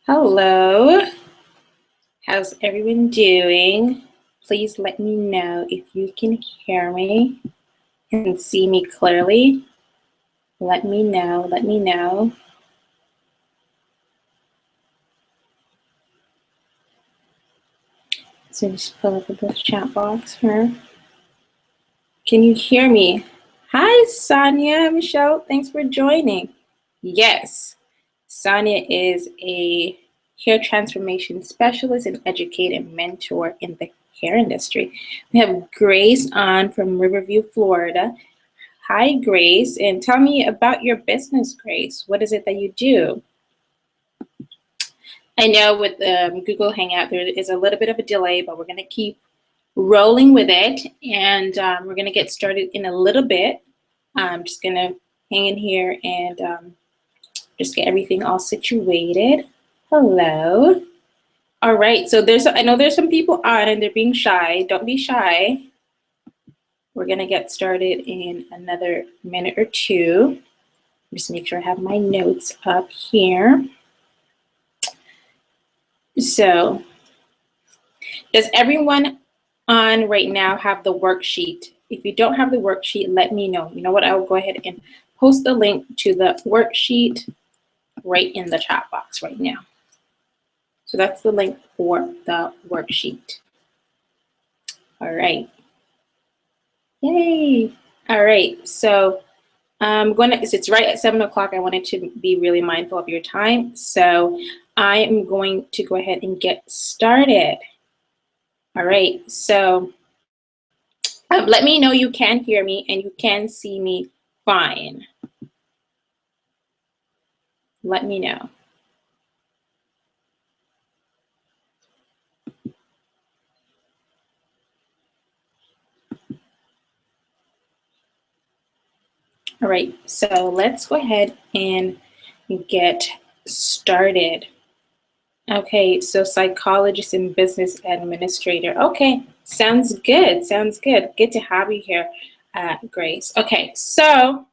Hello, how's everyone doing? Please let me know if you can hear me and see me clearly. Let me know. So just pull up the chat box here. Can you hear me? Hi, Sonia, Michelle, thanks for joining. Yes, Sonia is a hair transformation specialist and educator and mentor in the hair industry. We have Grace on from Riverview, Florida. Hi, Grace, and tell me about your business, Grace. What is it that you do? I know with Google Hangout, there is a little bit of a delay, but we're going to keep rolling with it, and we're going to get started in a little bit. I'm just going to hang in here and just get everything all situated. Hello. All right, so I know there's some people on and they're being shy. Don't be shy. We're gonna get started in another minute or two. Just make sure I have my notes up here. So, does everyone on right now have the worksheet? If you don't have the worksheet, let me know. You know what, I will go ahead and post the link to the worksheet right in the chat box right now. So that's the link for the worksheet. All right. Yay. All right. So it's right at 7 o'clock. I wanted to be really mindful of your time. So I am going to go ahead and get started. All right. So let me know you can hear me and you can see me fine. Let me know. All right, so let's go ahead and get started. Okay, so psychologist and business administrator. Okay, sounds good, sounds good. Good to have you here, Grace. Okay, so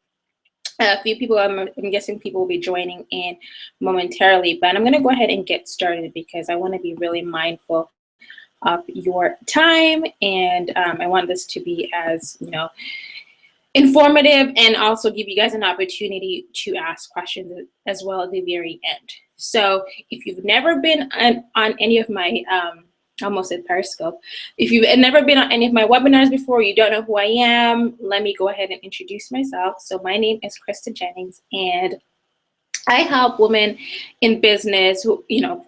a few people, I'm guessing people will be joining in momentarily, but I'm gonna go ahead and get started because I wanna be really mindful of your time, and I want this to be as, informative and also give you guys an opportunity to ask questions as well at the very end. So if you've never been on any of my, almost said Periscope, if you've never been on any of my webinars before, you don't know who I am, let me go ahead and introduce myself. So my name is Krista Jennings, and I help women in business,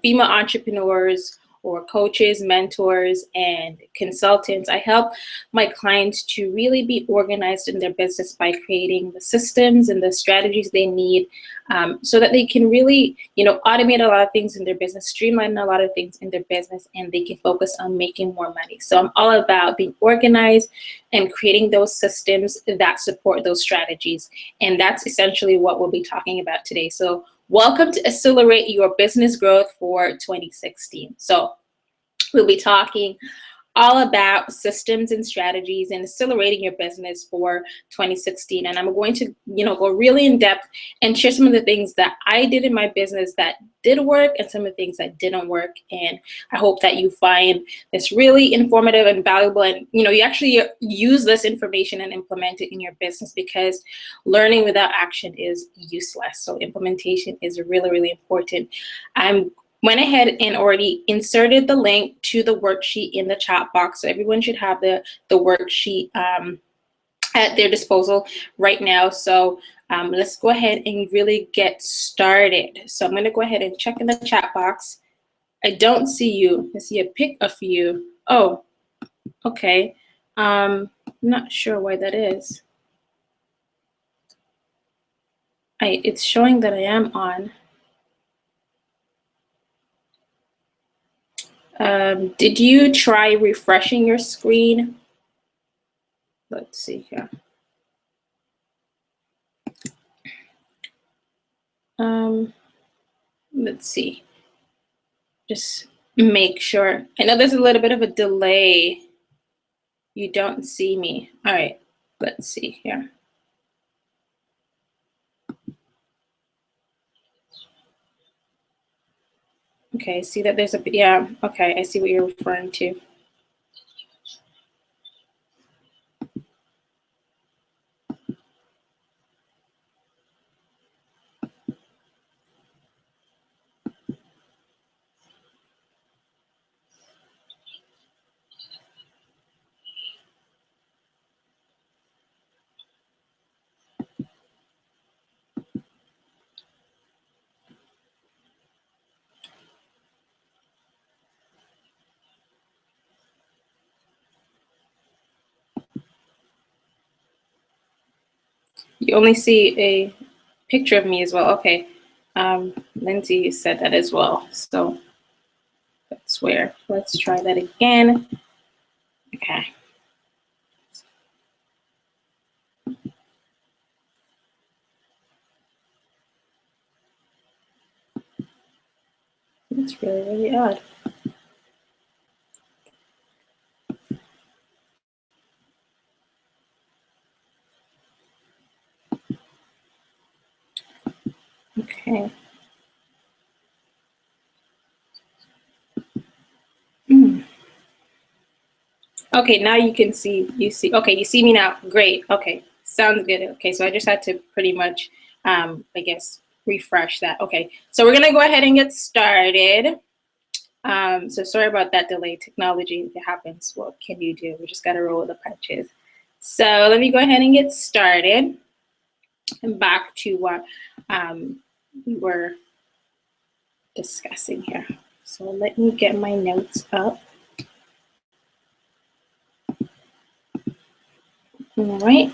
female entrepreneurs or coaches, mentors, and consultants. I help my clients to really be organized in their business by creating the systems and the strategies they need so that they can really, automate a lot of things in their business, streamline a lot of things in their business, and they can focus on making more money. So I'm all about being organized and creating those systems that support those strategies. And that's essentially what we'll be talking about today. So welcome to Accelerate Your Business Growth for 2016. So we'll be talking all about systems and strategies and accelerating your business for 2016. And I'm going to, go really in depth and share some of the things that I did in my business that did work and some of the things that didn't work. And I hope that you find this really informative and valuable, and you actually use this information and implement it in your business, because learning without action is useless. So implementation is really, really important. I'm went ahead and already inserted the link to the worksheet in the chat box. So everyone should have the worksheet at their disposal right now. So let's go ahead and really get started. So I'm going to go ahead and check in the chat box. I don't see you. I see a pic of you. Oh, okay. Not sure why that is. It's showing that I am on. Did you try refreshing your screen? Let's see here. Let's see. Just make sure. I know there's a little bit of a delay. You don't see me. All right, let's see here. Okay, see that there's a, yeah, okay, I see what you're referring to. You only see a picture of me as well. Okay. Lindsay said that as well. So that's where. Let's try that again. Okay. That's really, really odd. Okay. Okay, now you can see, okay, you see me now. Great. Okay, sounds good. Okay, so I just had to pretty much, I guess, refresh that. Okay, so we're gonna go ahead and get started. So sorry about that delay. Technology, it happens. What can you do? We just gotta roll with the punches. So let me go ahead and get started. And back to what we were discussing here. So let me get my notes up. All right.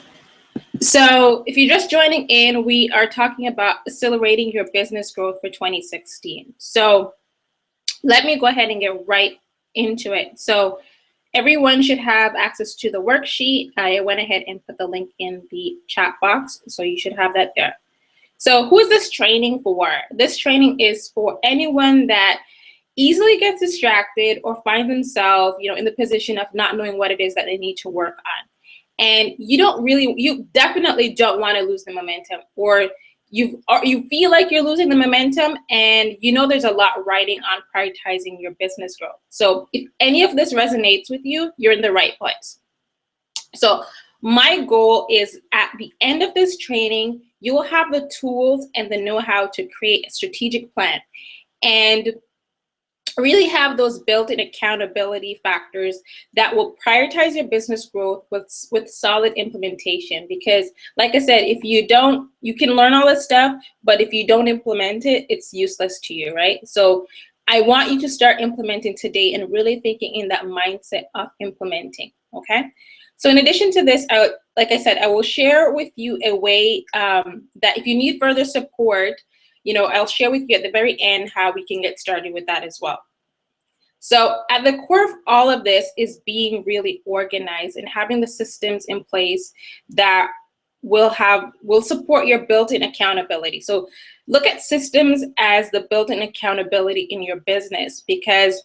So if you're just joining in, we are talking about accelerating your business growth for 2016. So let me go ahead and get right into it. So everyone should have access to the worksheet. I went ahead and put the link in the chat box, so you should have that there. So who is this training for? This training is for anyone that easily gets distracted or finds themselves, in the position of not knowing what it is that they need to work on. And you definitely don't want to lose the momentum, or you feel like you're losing the momentum, and there's a lot riding on prioritizing your business growth. So if any of this resonates with you, you're in the right place. So my goal is at the end of this training, you will have the tools and the know-how to create a strategic plan and really have those built-in accountability factors that will prioritize your business growth with solid implementation. Because like I said, if you don't, you can learn all this stuff, but if you don't implement it, it's useless to you, right? So I want you to start implementing today and really thinking in that mindset of implementing, okay? So in addition to this, like I said, I will share with you a way that if you need further support, I'll share with you at the very end how we can get started with that as well. So at the core of all of this is being really organized and having the systems in place that will support your built-in accountability. So look at systems as the built-in accountability in your business, because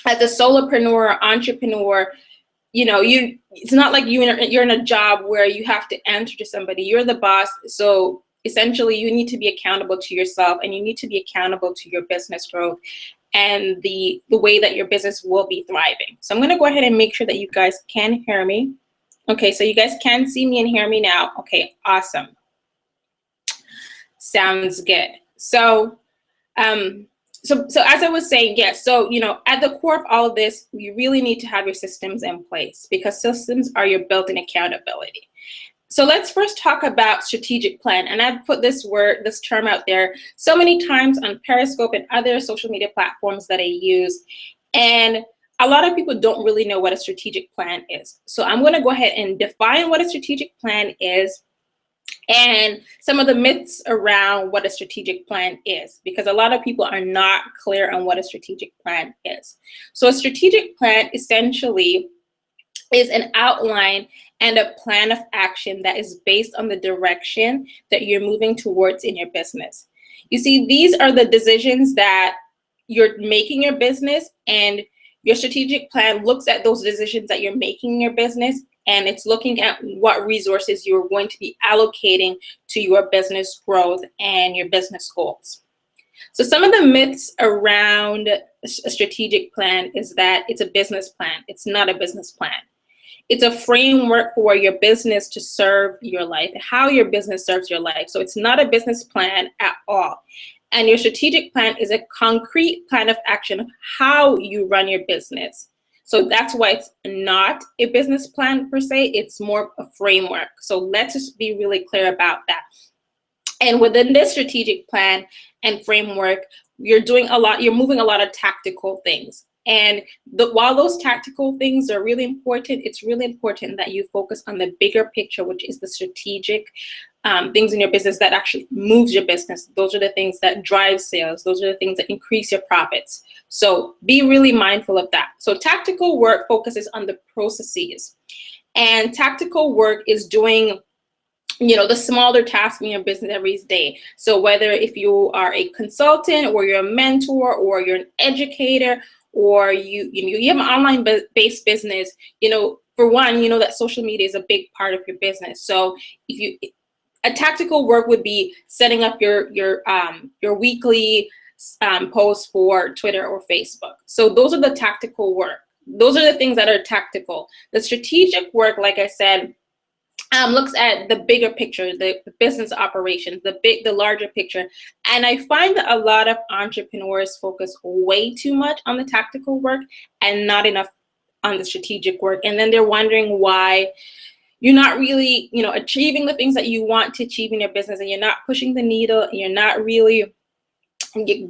as a solopreneur, entrepreneur, it's not like you're in a job where you have to answer to somebody. You're the boss. So essentially you need to be accountable to yourself, and you need to be accountable to your business growth and the way that your business will be thriving. So I'm going to go ahead and make sure that you guys can hear me. Okay, so you guys can see me and hear me now. Okay, awesome. Sounds good. So so as I was saying, yes, so at the core of all of this, you really need to have your systems in place, because systems are your built-in accountability. So let's first talk about strategic plan. And I've put this term out there so many times on Periscope and other social media platforms that I use. And a lot of people don't really know what a strategic plan is. So I'm going to go ahead and define what a strategic plan is and some of the myths around what a strategic plan is, because a lot of people are not clear on what a strategic plan is. So a strategic plan essentially is an outline and a plan of action that is based on the direction that you're moving towards in your business. You see, these are the decisions that you're making in your business, and your strategic plan looks at those decisions that you're making in your business, and it's looking at what resources you're going to be allocating to your business growth and your business goals. So some of the myths around a strategic plan is that it's a business plan. It's not a business plan. It's a framework for your business to serve your life, how your business serves your life. So it's not a business plan at all. And your strategic plan is a concrete plan of action of how you run your business. So that's why it's not a business plan per se, it's more a framework. So let's just be really clear about that. And within this strategic plan and framework, you're moving a lot of tactical things. And while those tactical things are really important, it's really important that you focus on the bigger picture, which is the strategic things in your business that actually moves your business. Those are the things that drive sales. Those are the things that increase your profits. So be really mindful of that. So tactical work focuses on the processes. And tactical work is doing the smaller tasks in your business every day. So whether if you are a consultant or you're a mentor or you're an educator or you have an online based business, for one, that social media is a big part of your business. So a tactical work would be setting up your weekly posts for Twitter or Facebook. So those are the tactical work. Those are the things that are tactical. The strategic work, like I said, looks at the bigger picture, the business operations, the larger picture. And I find that a lot of entrepreneurs focus way too much on the tactical work and not enough on the strategic work. And then they're wondering why you're not really, achieving the things that you want to achieve in your business, and you're not pushing the needle, and you're not really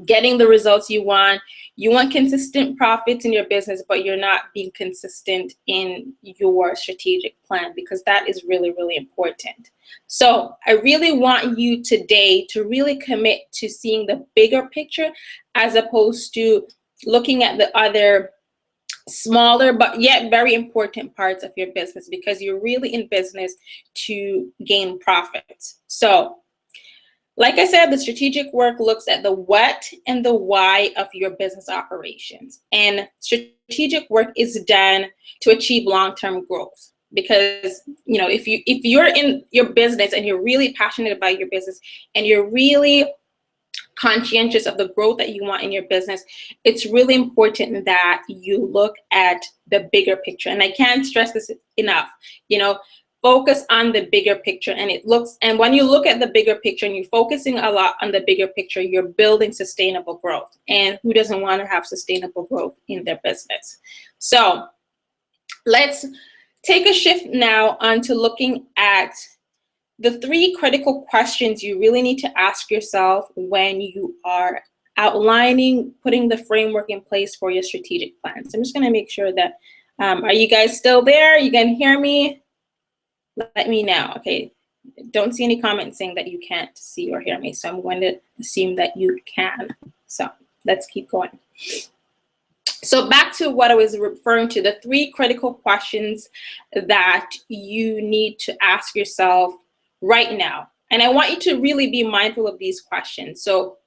getting the results you want. You want consistent profits in your business, but you're not being consistent in your strategic plan, because that is really, really important. So I really want you today to really commit to seeing the bigger picture as opposed to looking at the other smaller but yet very important parts of your business, because you're really in business to gain profits. So like I said, the strategic work looks at the what and the why of your business operations. And strategic work is done to achieve long-term growth. Because, if you're in your business and you're really passionate about your business and you're really conscientious of the growth that you want in your business, it's really important that you look at the bigger picture. And I can't stress this enough, focus on the bigger picture. And when you look at the bigger picture and you're focusing a lot on the bigger picture, you're building sustainable growth. And who doesn't want to have sustainable growth in their business? So let's take a shift now onto looking at the 3 critical questions you really need to ask yourself when you are outlining, putting the framework in place for your strategic plan. So I'm just going to make sure that, are you guys still there? You can hear me? Let me know. Okay, don't see any comments saying that you can't see or hear me, so I'm going to assume that you can. So let's keep going. So back to what I was referring to, the 3 critical questions that you need to ask yourself right now. And I want you to really be mindful of these questions. So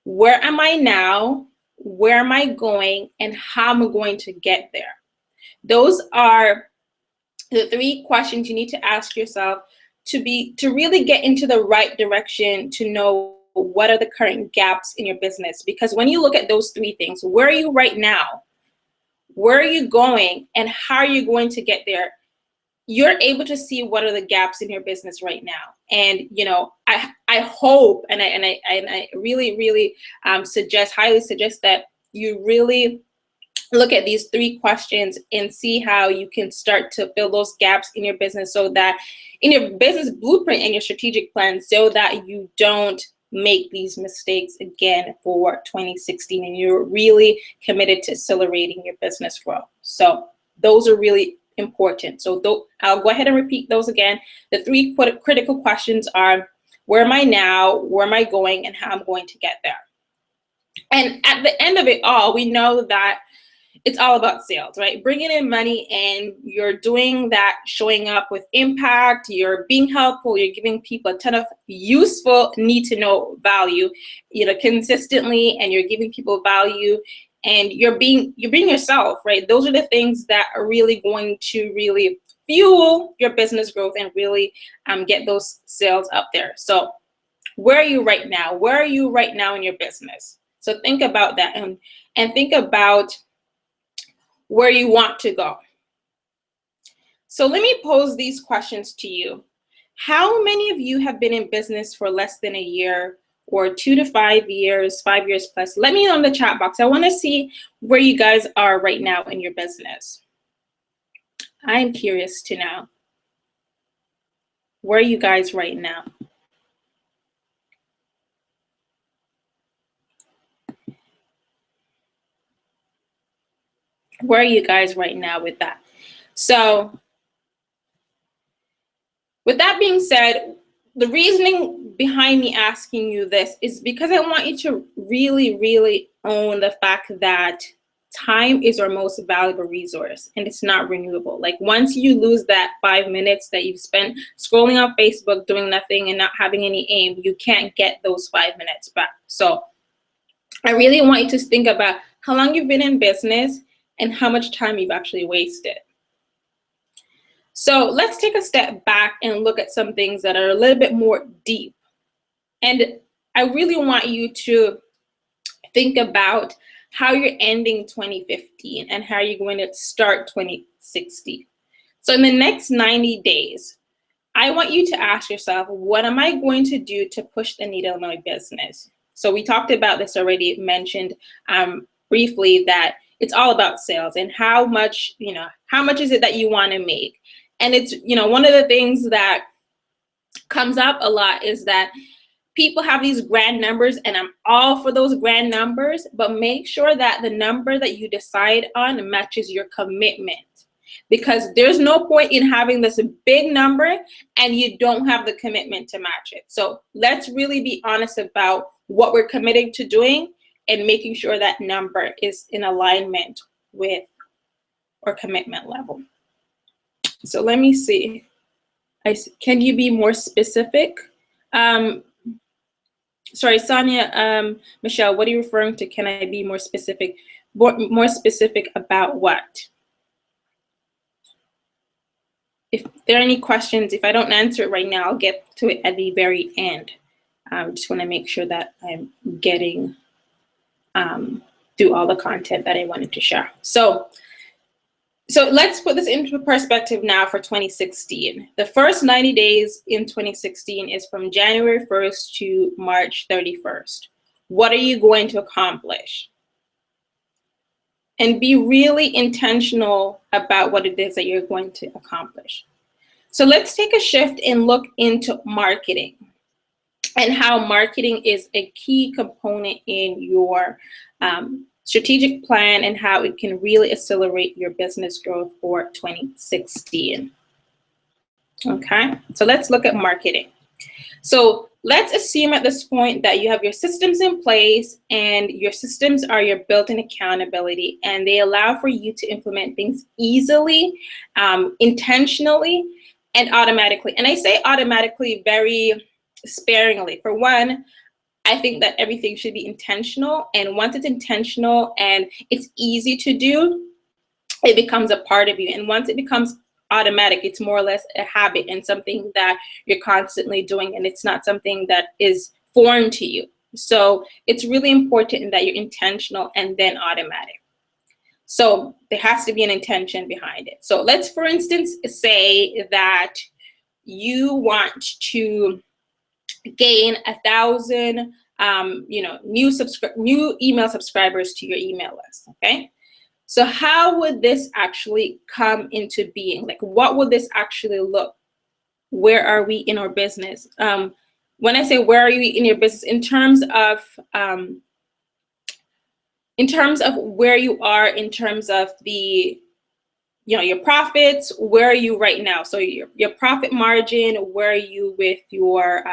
where am I now? Where am I going? And how am I going to get there? Those are the 3 questions you need to ask yourself to really get into the right direction, to know what are the current gaps in your business. Because when you look at those 3 things, where are you right now? Where are you going? And how are you going to get there? You're able to see what are the gaps in your business right now. And I hope and I really, really highly suggest that you really look at these 3 questions and see how you can start to fill those gaps in your business, so that in your business blueprint and your strategic plan, so that you don't make these mistakes again for 2016 and you're really committed to accelerating your business growth. So those are really important. So I'll go ahead and repeat those again. The 3 critical questions are: where am I now? Where am I going? And how I'm going to get there? And at the end of it all, we know that it's all about sales, right? Bringing in money, and you're doing that, showing up with impact, you're being helpful, you're giving people a ton of useful, need to know value, consistently, and you're giving people value, and you're being yourself, right? Those are the things that are really going to really fuel your business growth and really get those sales up there. So Where are you right now? Where are you right now in your business? So think about that, and think about where you want to go. So let me pose these questions to you. How many of you have been in business for less than a year, or 2 to 5 years, 5 years plus? Let me know in the chat box. I want to see where you guys are right now in your business. I'm curious to know. Where are you guys right now? Where are you guys right now with that? So with that being said, the reasoning behind me asking you this is because I want you to really, really own the fact that time is our most valuable resource, and it's not renewable. Like, once you lose that 5 minutes that you've spent scrolling on Facebook doing nothing and not having any aim, you can't get those 5 minutes back. So I really want you to think about how long you've been in business and how much time you've actually wasted. So let's take a step back and look at some things that are a little bit more deep. And I really want you to think about how you're ending 2015 and how you're going to start 2016. So in the next 90 days, I want you to ask yourself, what am I going to do to push the needle in my business? So we talked about this already, mentioned briefly, that it's all about sales and how much is it that you want to make? And it's, one of the things that comes up a lot is that people have these grand numbers, and I'm all for those grand numbers, but make sure that the number that you decide on matches your commitment, because there's no point in having this big number and you don't have the commitment to match it. So let's really be honest about what we're committed to doing and making sure that number is in alignment with our commitment level. So let me see. Can you be more specific? Sorry, Sonia, Michelle, what are you referring to? Can I be more specific? More specific about what? If there are any questions, if I don't answer it right now, I'll get to it at the very end. Just want to make sure that I'm getting through all the content that I wanted to share. So let's put this into perspective now for 2016. The first 90 days in 2016 is from January 1st to March 31st. What are you going to accomplish? And be really intentional about what it is that you're going to accomplish. So let's take a shift and look into marketing and how marketing is a key component in your strategic plan and how it can really accelerate your business growth for 2016. Okay, so let's look at marketing. So let's assume at this point that you have your systems in place, and your systems are your built-in accountability, and they allow for you to implement things easily, intentionally, and automatically. And I say automatically very sparingly. For one, I think that everything should be intentional, and once it's intentional and it's easy to do, it becomes a part of you. And once it becomes automatic, it's more or less a habit and something that you're constantly doing, and it's not something that is foreign to you. So it's really important that you're intentional and then automatic. So there has to be an intention behind it. So let's, for instance, say that you want to gain 1,000 new email subscribers to your email list. Okay, so how would this actually come into being? Like, what would this actually look? Where are we in our business? When I say where are you in your business, in terms of where you are, in terms of the your profits, where are you right now? So your profit margin, where are you with your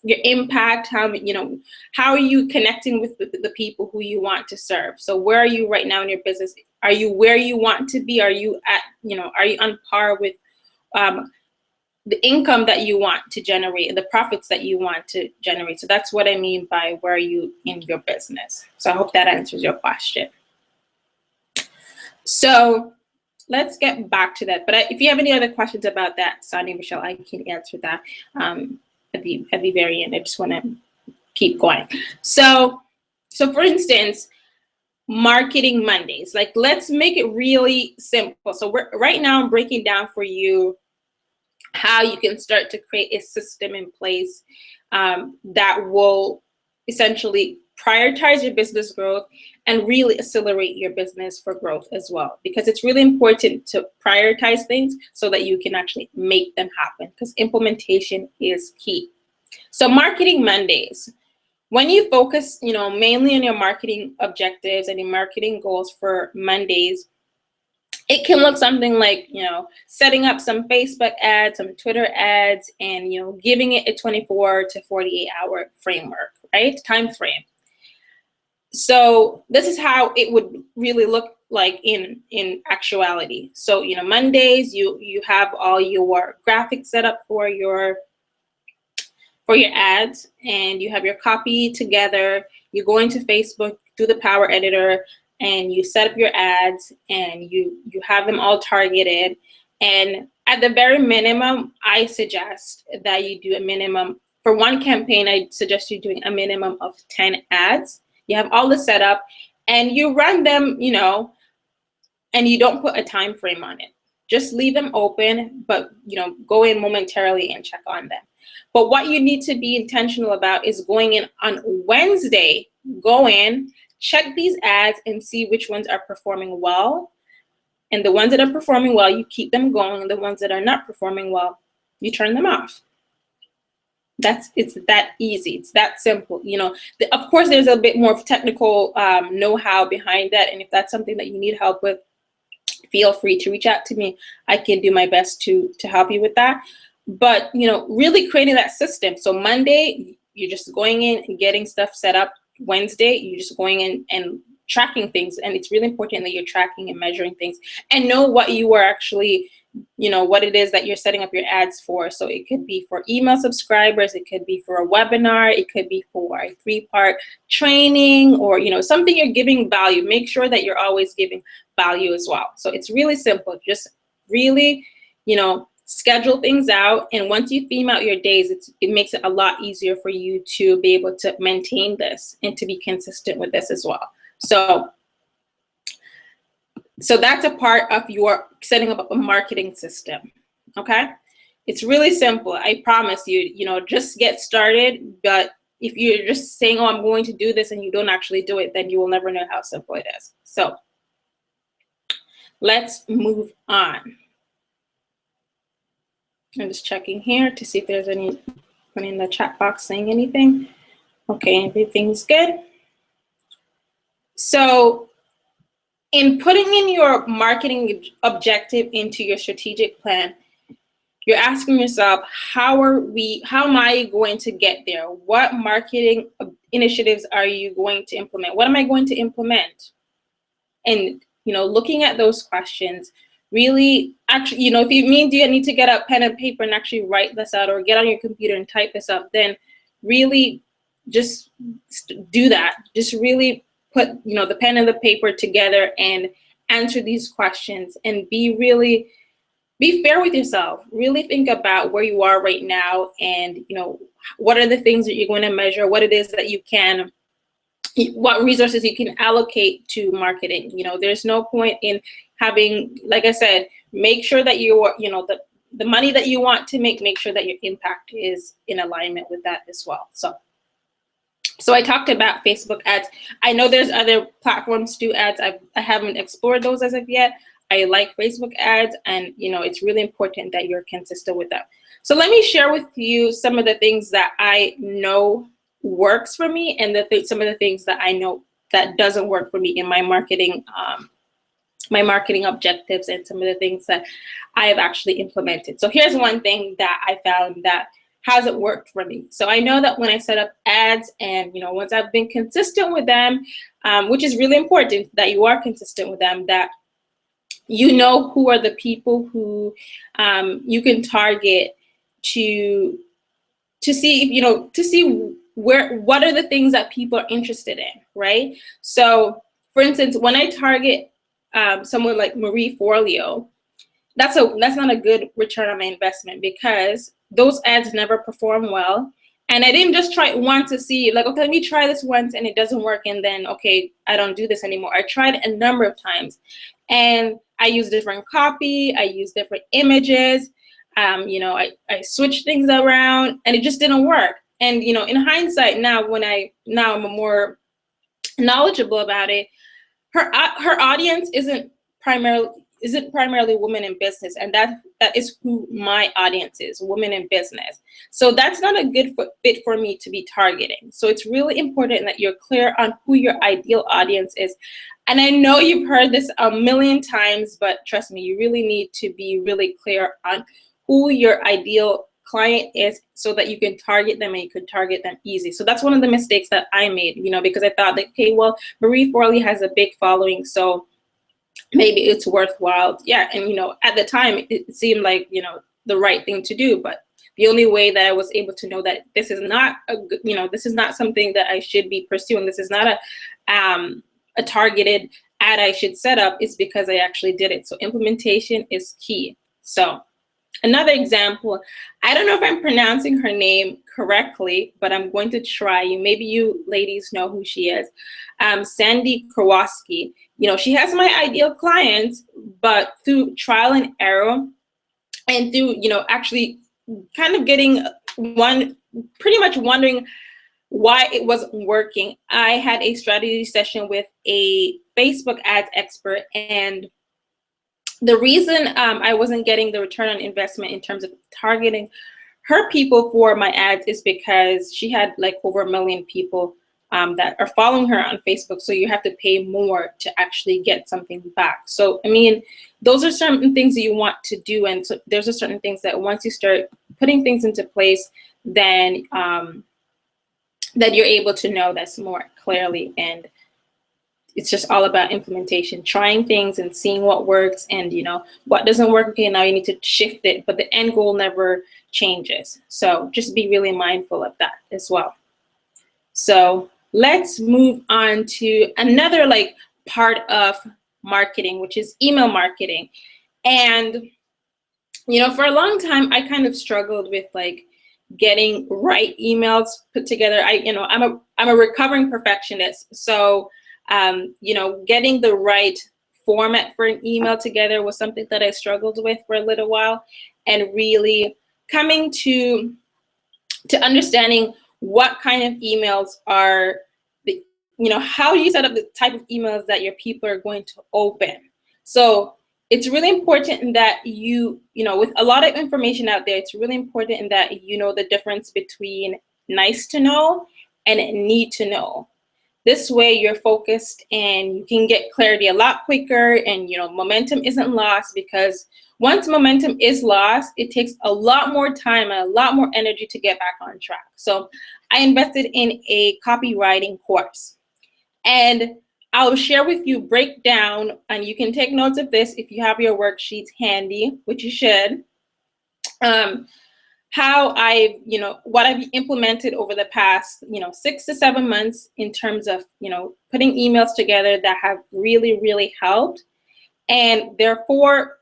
impact? How are you connecting with the people who you want to serve? So where are you right now in your business? Are you where you want to be? Are you at are you on par with the income that you want to generate and the profits that you want to generate? So that's what I mean by where are you in your business. So I hope that answers your question. So let's get back to that. But if you have any other questions about that, Sonia, Michelle, I can answer that at the very end. I just want to keep going. So for instance, Marketing Mondays. Like, let's make it really simple. So right now I'm breaking down for you how you can start to create a system in place that will essentially prioritize your business growth and really accelerate your business for growth as well. Because it's really important to prioritize things so that you can actually make them happen, because implementation is key. So Marketing Mondays. When you focus, mainly on your marketing objectives and your marketing goals for Mondays, it can look something like, setting up some Facebook ads, some Twitter ads, and, giving it a 24 to 48 hour framework, right? Time frame. So this is how it would really look like in actuality. So, Mondays, you have all your graphics set up for your ads, and you have your copy together. You go into Facebook, do the Power Editor, and you set up your ads, and you have them all targeted. And at the very minimum, I suggest that you do a minimum, for one campaign, I suggest you doing a minimum of 10 ads. You have all the setup, and you run them, and you don't put a time frame on it. Just leave them open, but go in momentarily and check on them. But what you need to be intentional about is going in on Wednesday. Go in, check these ads, and see which ones are performing well. And the ones that are performing well, you keep them going. And the ones that are not performing well, you turn them off. It's that easy. It's that simple. Of course, there's a bit more technical know-how behind that. And if that's something that you need help with, feel free to reach out to me. I can do my best to help you with that. But, really creating that system. So Monday, you're just going in and getting stuff set up. Wednesday, you're just going in and tracking things. And it's really important that you're tracking and measuring things and know what you are actually, what it is that you're setting up your ads for. So it could be for email subscribers. It could be for a webinar. It could be for a 3-part training, or, something you're giving value. Make sure that you're always giving value as well. So it's really simple. Just really, schedule things out, and once you theme out your days, it makes it a lot easier for you to be able to maintain this and to be consistent with this as well. So that's a part of your setting up a marketing system. Okay, it's really simple. I promise you. Just get started. But if you're just saying, "Oh, I'm going to do this," and you don't actually do it, then you will never know how simple it is. So let's move on. I'm just checking here to see if there's anyone in the chat box saying anything. Okay, everything's good. So in putting in your marketing objective into your strategic plan, you're asking yourself, how am I going to get there? What marketing initiatives are you going to implement? What am I going to implement? And, looking at those questions, really, actually, if it means you need to get a pen and paper and actually write this out, or get on your computer and type this up, then really just do that. Just really put, the pen and the paper together and answer these questions, and be fair with yourself. Really think about where you are right now, and, what are the things that you're going to measure, what it is that you can, what resources you can allocate to marketing. There's no point in having, like I said, make sure that you're, the money that you want to make sure that your impact is in alignment with that as well. So I talked about Facebook ads. I know there's other platforms to do ads. I haven't explored those as of yet. I like Facebook ads, and it's really important that you're consistent with that. So let me share with you some of the things that I know works for me, and some of the things that I know that doesn't work for me in my marketing objectives, and some of the things that I have actually implemented. So here's one thing that I found that hasn't worked for me. So I know that when I set up ads, and once I've been consistent with them, which is really important that you are consistent with them, that who are the people who you can target to see what are the things that people are interested in, right? So for instance, when I target someone like Marie Forleo, that's not a good return on my investment, because those ads never perform well. And I didn't just try it once to see, like, okay, let me try this once and it doesn't work, and then, okay, I don't do this anymore. I tried it a number of times, and I used different copy, I used different images, you know, I switched things around, and it just didn't work. And, you know, in hindsight, now I'm more knowledgeable about it, her audience isn't primarily women in business, and that is who my audience is, women in business. So that's not a good fit for me to be targeting. So it's really important that you're clear on who your ideal audience is. And I know you've heard this a million times, but trust me, you really need to be really clear on who your ideal client is, so that you can target them, and you can target them easy. So that's one of the mistakes that I made, you know, because I thought that, okay, well, Marie Forleo has a big following, so maybe it's worthwhile. Yeah, and you know, at the time it seemed like, you know, the right thing to do, but the only way that I was able to know that this is not a good, you know, this is not something that I should be pursuing, this is not a targeted ad I should set up, is because I actually did it. So implementation is key. So another example, I don't know if I'm pronouncing her name correctly, but I'm going to try. Maybe you ladies know who she is. Sandy Kowalski. You know, she has my ideal clients, but through trial and error, and through, you know, actually kind of getting pretty much wondering why it wasn't working, I had a strategy session with a Facebook ads expert, and the reason I wasn't getting the return on investment in terms of targeting her people for my ads is because she had like over 1 million people that are following her on Facebook. So you have to pay more to actually get something back. So, I mean, those are certain things that you want to do. And so there's a certain things that once you start putting things into place, then that you're able to know that's more clearly. And it's just all about implementation, trying things and seeing what works, and, you know, what doesn't work, okay, now you need to shift it, but the end goal never changes. So just be really mindful of that as well. So let's move on to another like part of marketing, which is email marketing. And, you know, for a long time, I kind of struggled with like getting right emails put together. I'm a recovering perfectionist. So you know, getting the right format for an email together was something that I struggled with for a little while, and really coming to understanding what kind of emails are the, you know, how do you set up the type of emails that your people are going to open. So it's really important that you know, with a lot of information out there, it's really important that you know the difference between nice to know and need to know. This way you're focused and you can get clarity a lot quicker, and, you know, momentum isn't lost, because once momentum is lost, it takes a lot more time and a lot more energy to get back on track. So I invested in a copywriting course, and I'll share with you breakdown, and you can take notes of this if you have your worksheets handy, which you should. How I, you know, what I've implemented over the past, you know, 6 to 7 months in terms of, you know, putting emails together that have really, really helped. And there are 4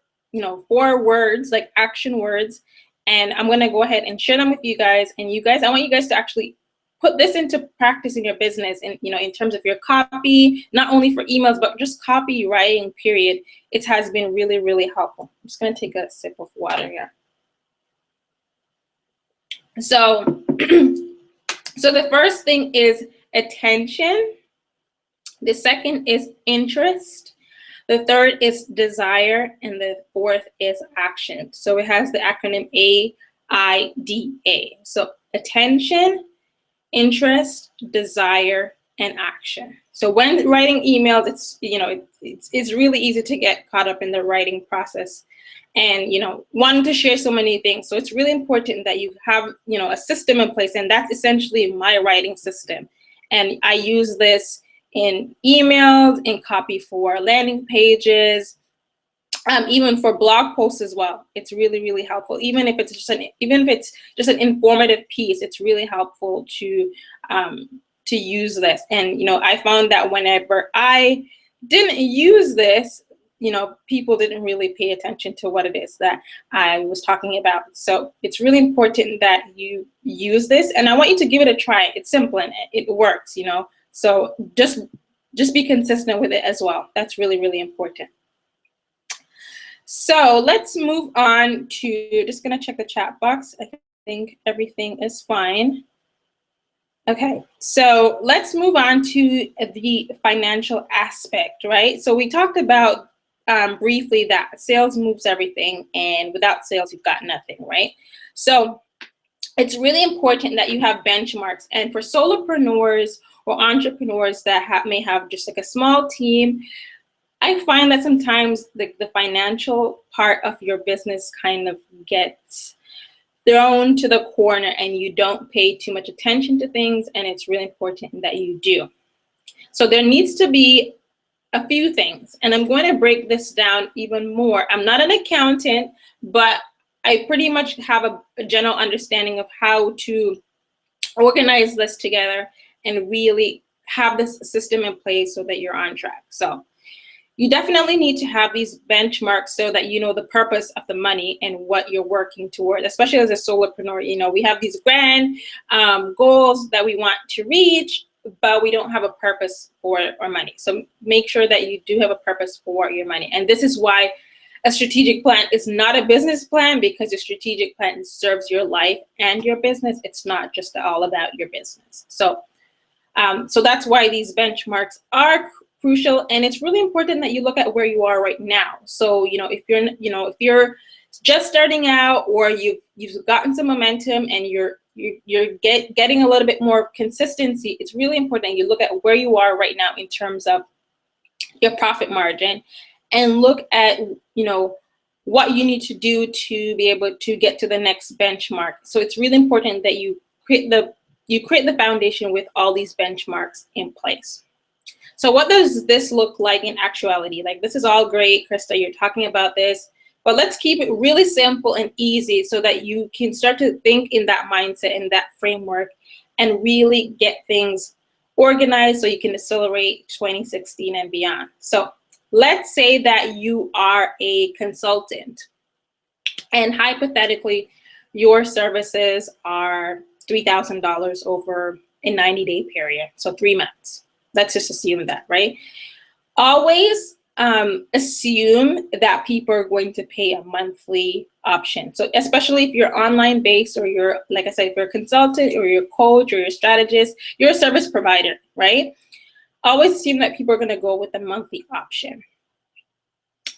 words, like action words. And I'm going to go ahead and share them with you guys. And you guys, I want you guys to actually put this into practice in your business, and, you know, in terms of your copy, not only for emails, but just copywriting, period. It has been really, really helpful. I'm just going to take a sip of water here. So, so the first thing is attention. The second is interest. The third is desire. And the fourth is action. So it has the acronym AIDA. So attention, interest, desire, and action. So when writing emails, it's, you know, it's really easy to get caught up in the writing process, and, you know, wanting to share so many things. So it's really important that you have, you know, a system in place, and that's essentially my writing system. And I use this in emails, in copy for landing pages, even for blog posts as well. It's really, really helpful. Even if it's just an informative piece, it's really helpful to use this. And, you know, I found that whenever I didn't use this, people didn't really pay attention to what it is that I was talking about. So it's really important that you use this, and I want you to give it a try. It's simple and it works, So just be consistent with it as well. That's really, really important. So let's move on to, just gonna check the chat box. I think everything is fine. Okay, so let's move on to the financial aspect, right? So we talked about briefly that sales moves everything, and without sales, you've got nothing, right? So it's really important that you have benchmarks. And for solopreneurs or entrepreneurs that may have just like a small team, I find that sometimes the financial part of your business kind of gets thrown to the corner and you don't pay too much attention to things, and it's really important that you do. So there needs to be a few things, and I'm going to break this down even more. I'm not an accountant, but I pretty much have a general understanding of how to organize this together and really have this system in place so that you're on track. So you definitely need to have these benchmarks so that you know the purpose of the money and what you're working toward, especially as a solopreneur. We have these grand goals that we want to reach, but we don't have a purpose for our money. So make sure that you do have a purpose for your money. And this is why a strategic plan is not a business plan, because your strategic plan serves your life and your business. It's not just all about your business. So that's why these benchmarks are crucial, and it's really important that you look at where you are right now. So if you're just starting out, or you've gotten some momentum and you're getting a little bit more consistency, it's really important you look at where you are right now in terms of your profit margin, and look at what you need to do to be able to get to the next benchmark. So it's really important that you create the foundation with all these benchmarks in place. So what does this look like in actuality? Like, this is all great, Krista, you're talking about this, but let's keep it really simple and easy so that you can start to think in that mindset, in that framework, and really get things organized so you can accelerate 2016 and beyond. So let's say that you are a consultant, and hypothetically, your services are $3,000 over a 90-day period, so 3 months. Let's just assume that, right? Always assume that people are going to pay a monthly option. So especially if you're online based, or you're, like I said, if you're a consultant or you're a coach or you're a strategist, you're a service provider, right? Always assume that people are going to go with the monthly option.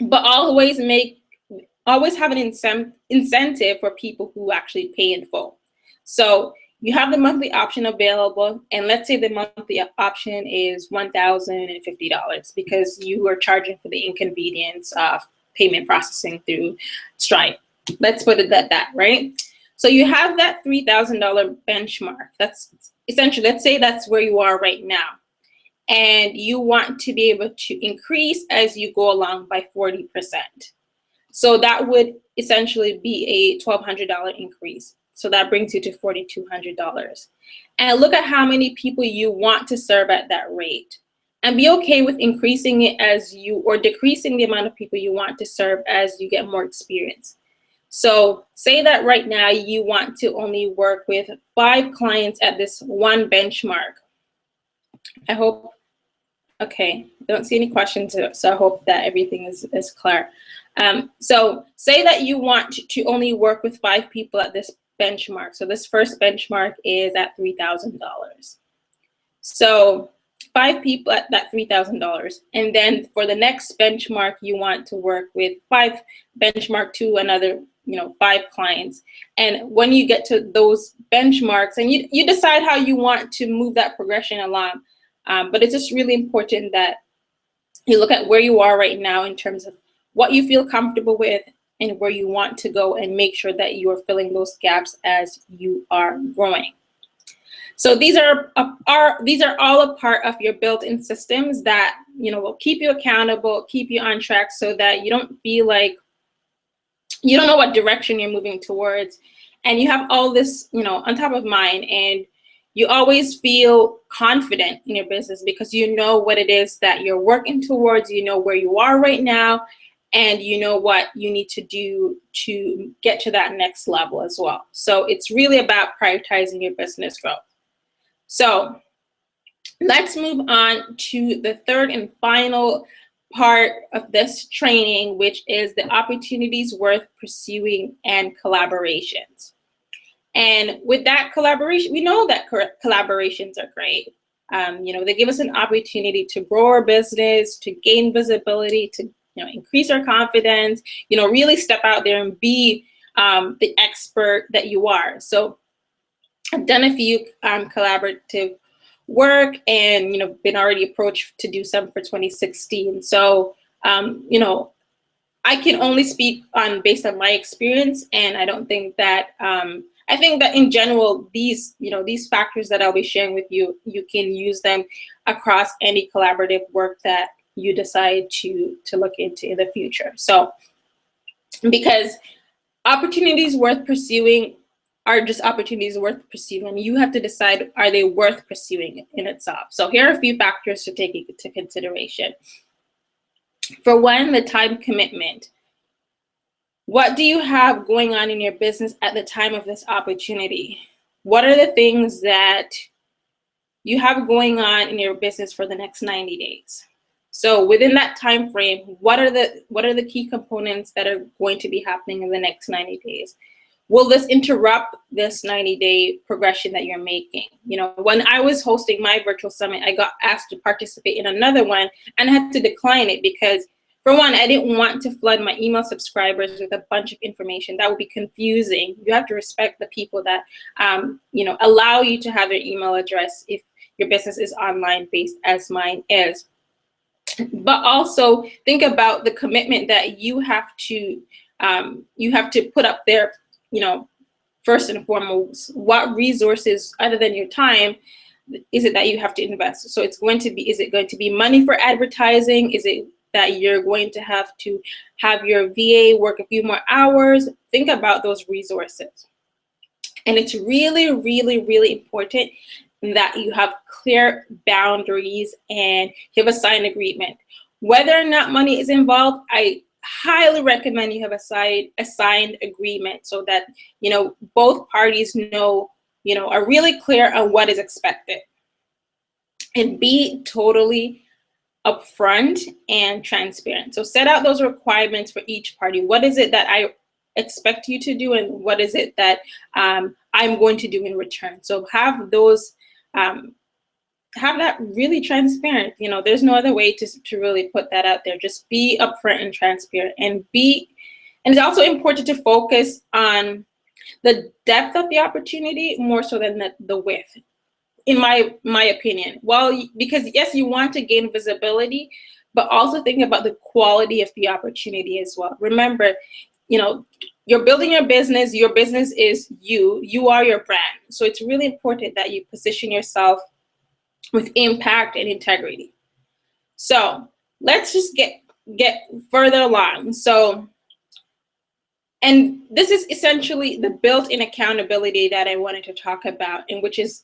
But always have an incentive for people who actually pay in full. So you have the monthly option available, and let's say the monthly option is $1,050 because you are charging for the inconvenience of payment processing through Stripe. Let's put it at that, right? So you have that $3,000 benchmark. That's essentially, let's say that's where you are right now. And you want to be able to increase as you go along by 40%. So that would essentially be a $1,200 increase. So that brings you to $4,200. And look at how many people you want to serve at that rate. And be okay with increasing it or decreasing the amount of people you want to serve as you get more experience. So say that right now you want to only work with 5 clients at this one benchmark. Okay, I don't see any questions, so I hope that everything is clear. So say that you want to only work with 5 people at this benchmark. So this first benchmark is at $3,000. So 5 people at that $3,000. And then for the next benchmark, you want to work with 5 benchmark to another 5 clients. And when you get to those benchmarks, and you decide how you want to move that progression along. But it's just really important that you look at where you are right now in terms of what you feel comfortable with and where you want to go, and make sure that you are filling those gaps as you are growing. So these are all a part of your built-in systems that will keep you accountable, keep you on track, so that you don't feel like you don't know what direction you're moving towards, and you have all this on top of mind, and you always feel confident in your business because you know what it is that you're working towards, you know where you are right now, and you know what you need to do to get to that next level as well. So it's really about prioritizing your business growth. So let's move on to the third and final part of this training, which is the opportunities worth pursuing and collaborations. And with that collaboration, we know that collaborations are great. They give us an opportunity to grow our business, to gain visibility, to increase our confidence, really step out there and be the expert that you are. So I've done a few collaborative work and been already approached to do some for 2016. So I can only speak on based on my experience, and I don't think that I think that in general these factors that I'll be sharing with you, you can use them across any collaborative work that you decide to look into in the future. So because opportunities worth pursuing are just opportunities worth pursuing. You have to decide, are they worth pursuing in itself? So here are a few factors to take into consideration. For one, the time commitment. What do you have going on in your business at the time of this opportunity? What are the things that you have going on in your business for the next 90 days? So within that time frame, what are the key components that are going to be happening in the next 90 days? Will this interrupt this 90-day progression that you're making? When I was hosting my virtual summit, I got asked to participate in another one and I had to decline it because, for one, I didn't want to flood my email subscribers with a bunch of information. That would be confusing. You have to respect the people that, allow you to have their email address if your business is online based, as mine is. But also think about the commitment that you have to put up there. First and foremost, what resources other than your time is it that you have to invest? So is it going to be money for advertising? Is it that you're going to have your VA work a few more hours? Think about those resources. And it's really, really, really important that you have clear boundaries and you have a signed agreement. Whether or not money is involved, I highly recommend you have a signed agreement so that both parties are really clear on what is expected, and be totally upfront and transparent. So set out those requirements for each party. What is it that I expect you to do, and what is it that I'm going to do in return? So have those have that really transparent. There's no other way to really put that out there. Just be upfront and transparent, and it's also important to focus on the depth of the opportunity more so than the width, in my opinion. Well, because yes, you want to gain visibility, but also think about the quality of the opportunity as well. Remember, you're building your business is you are your brand. So it's really important that you position yourself with impact and integrity. So let's just get further along. So, and this is essentially the built-in accountability that I wanted to talk about, and which is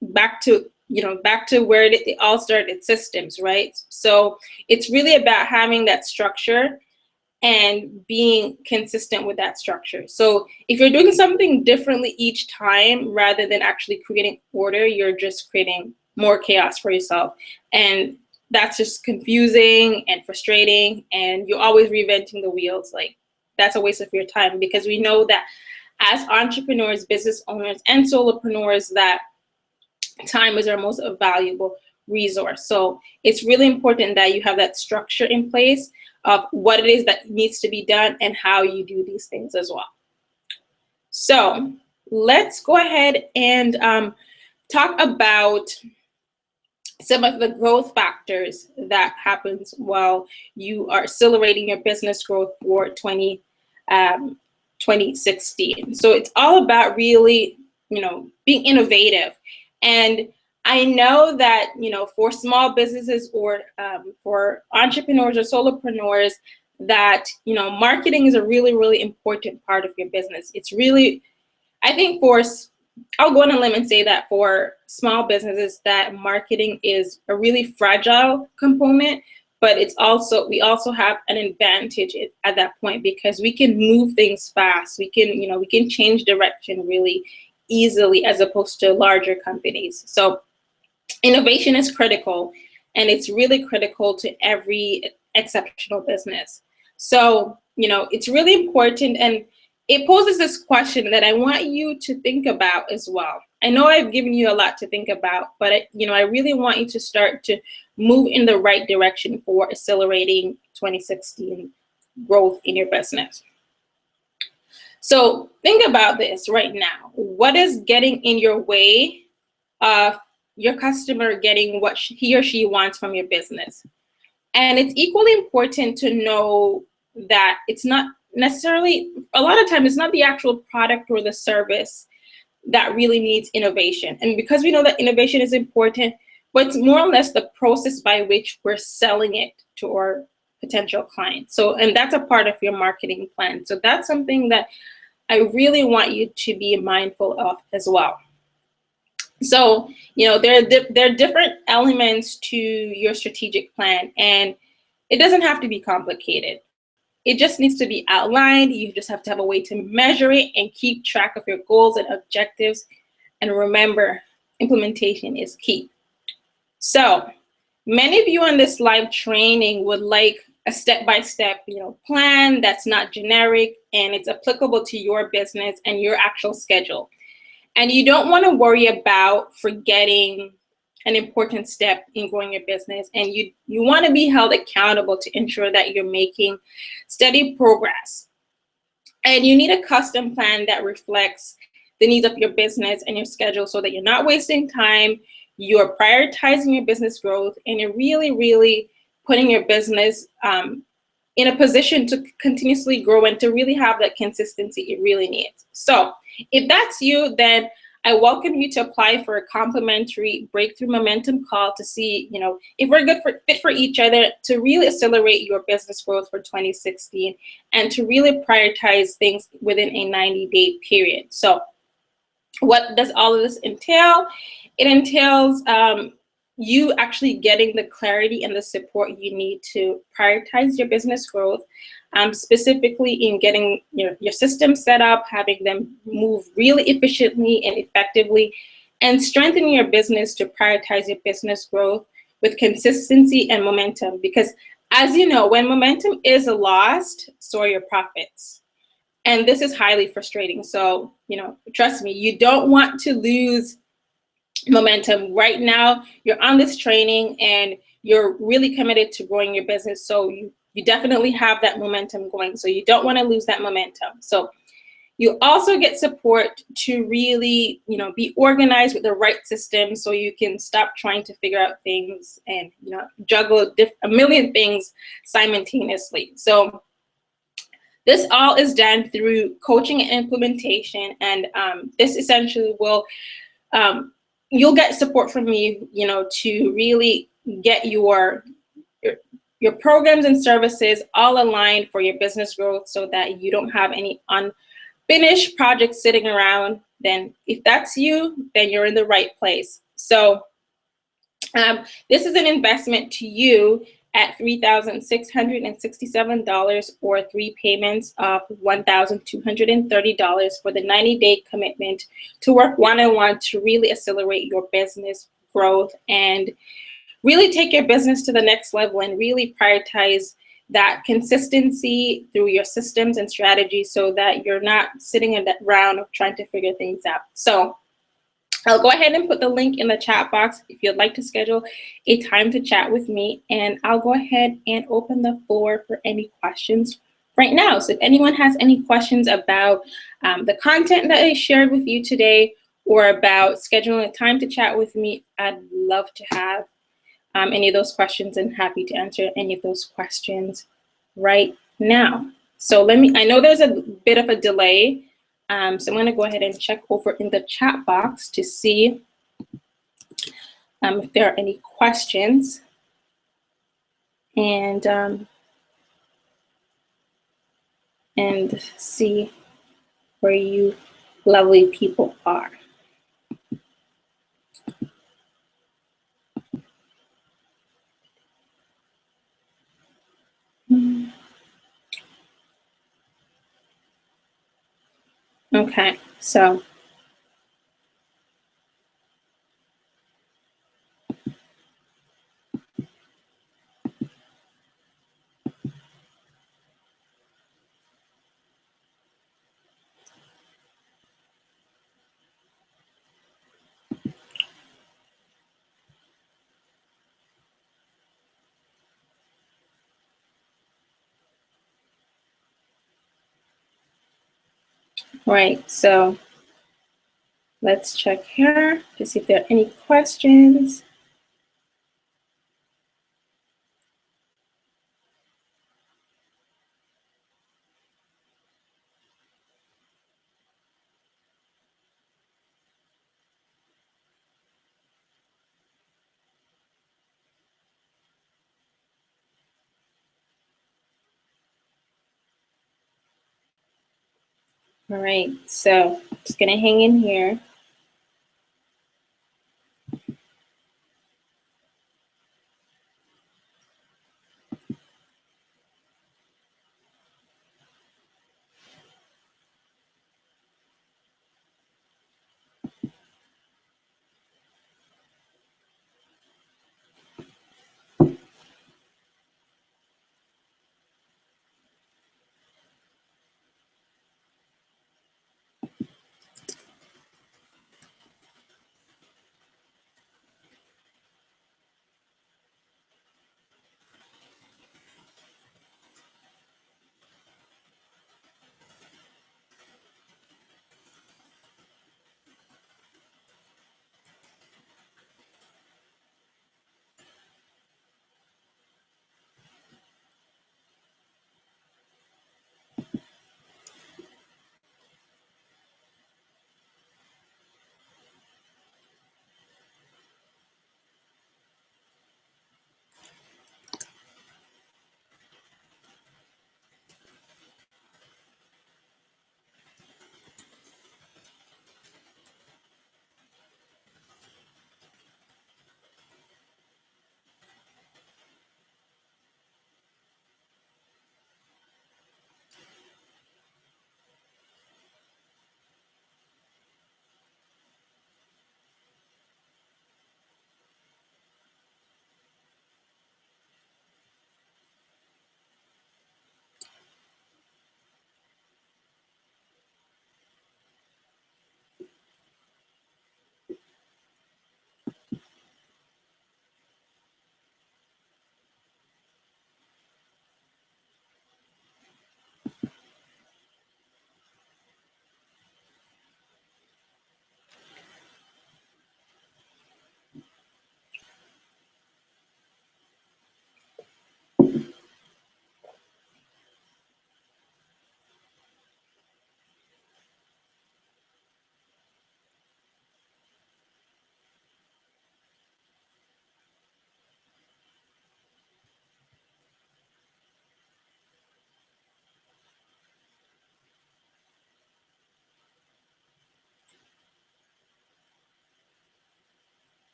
back to where it all started, systems, right? So it's really about having that structure and being consistent with that structure. So if you're doing something differently each time rather than actually creating order, you're just creating more chaos for yourself. And that's just confusing and frustrating, and you're always reinventing the wheels. Like, that's a waste of your time, because we know that as entrepreneurs, business owners, and solopreneurs, that time is our most valuable resource. So it's really important that you have that structure in place of what it is that needs to be done and how you do these things as well. So let's go ahead and talk about some of the growth factors that happens while you are accelerating your business growth for 2016. So it's all about really, being innovative. And I know that, for small businesses or for entrepreneurs or solopreneurs, that, marketing is a really, really important part of your business. It's really, I think I'll go on a limb and say that for small businesses, that marketing is a really fragile component, but we also have an advantage at that point because we can move things fast. We can change direction really easily as opposed to larger companies. So innovation is critical, and it's really critical to every exceptional business. So, it's really important, and it poses this question that I want you to think about as well. I know I've given you a lot to think about, but I really want you to start to move in the right direction for accelerating 2016 growth in your business. So think about this right now. What is getting in your way of your customer getting what he or she wants from your business? And it's equally important to know that it's not necessarily, a lot of times, it's not the actual product or the service that really needs innovation. And because we know that innovation is important, but it's more or less the process by which we're selling it to our potential clients. So, and that's a part of your marketing plan. So that's something that I really want you to be mindful of as well. So, there are different elements to your strategic plan, and it doesn't have to be complicated. It just needs to be outlined. You just have to have a way to measure it and keep track of your goals and objectives. And remember, implementation is key. So many of you on this live training would like a step-by-step, plan that's not generic and it's applicable to your business and your actual schedule. And you don't want to worry about forgetting an important step in growing your business, and you want to be held accountable to ensure that you're making steady progress. And you need a custom plan that reflects the needs of your business and your schedule so that you're not wasting time, you're prioritizing your business growth, and you're really, really putting your business in a position to continuously grow and to really have that consistency it really needs. So if that's you, then I welcome you to apply for a complimentary breakthrough momentum call to see, if we're fit for each other, to really accelerate your business growth for 2016 and to really prioritize things within a 90-day period. So what does all of this entail? It entails you actually getting the clarity and the support you need to prioritize your business growth, specifically in getting your system set up, having them move really efficiently and effectively, and strengthening your business to prioritize your business growth with consistency and momentum. Because as you know, when momentum is lost, so are your profits. And this is highly frustrating. So, trust me, you don't want to lose momentum. Right now, you're on this training and you're really committed to growing your business. So you definitely have that momentum going. So you don't want to lose that momentum. So you also get support to really, be organized with the right system so you can stop trying to figure out things and, juggle a million things simultaneously. So this all is done through coaching and implementation. And this essentially will, you'll get support from me, to really get your programs and services all aligned for your business growth so that you don't have any unfinished projects sitting around. Then if that's you, then you're in the right place. So this is an investment to you at $3,667 or 3 payments of $1,230 for the 90-day commitment to work one-on-one to really accelerate your business growth and really take your business to the next level and really prioritize that consistency through your systems and strategies so that you're not sitting in that round of trying to figure things out. So I'll go ahead and put the link in the chat box if you'd like to schedule a time to chat with me, and I'll go ahead and open the floor for any questions right now. So if anyone has any questions about the content that I shared with you today or about scheduling a time to chat with me, I'd love to have any of those questions and happy to answer any of those questions right now. So I know there's a bit of a delay. So I'm going to go ahead and check over in the chat box to see if there are any questions. And see where you lovely people are. Okay, so right, so let's check here to see if there are any questions. All right, so just gonna hang in here.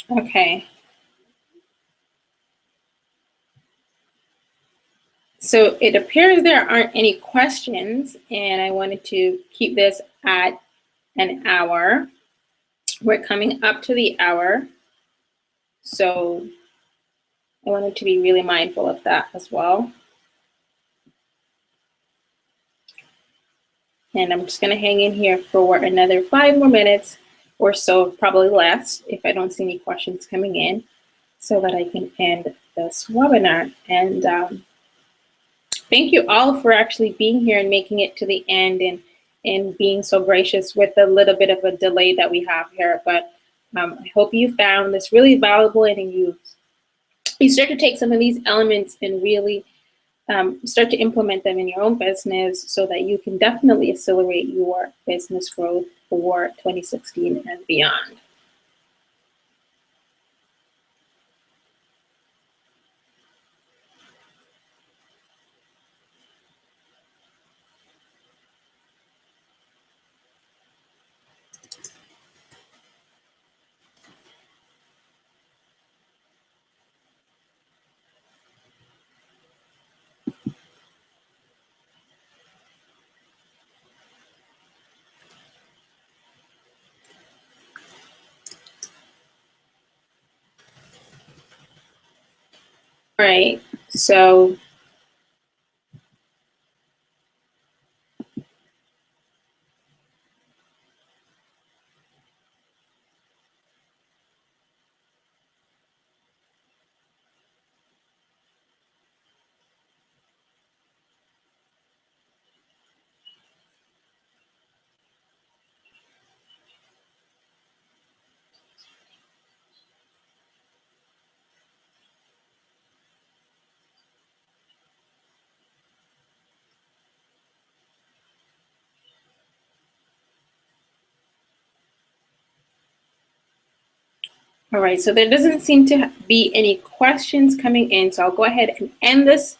Okay, so it appears there aren't any questions, and I wanted to keep this at an hour. We're coming up to the hour, so I wanted to be really mindful of that as well. And I'm just gonna hang in here for another 5 more minutes or so, probably less, if I don't see any questions coming in, so that I can end this webinar. And thank you all for actually being here and making it to the end, and being so gracious with a little bit of a delay that we have here. But I hope you found this really valuable, and you start to take some of these elements and really start to implement them in your own business, so that you can definitely accelerate your business growth for 2016 and beyond. right. So all right, so there doesn't seem to be any questions coming in, so I'll go ahead and end this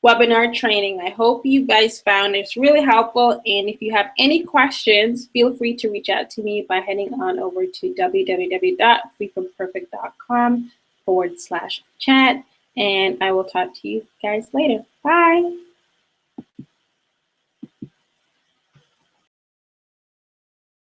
webinar training. I hope you guys found it's really helpful, and if you have any questions, feel free to reach out to me by heading on over to www.freefromperfect.com/chat, and I will talk to you guys later. Bye.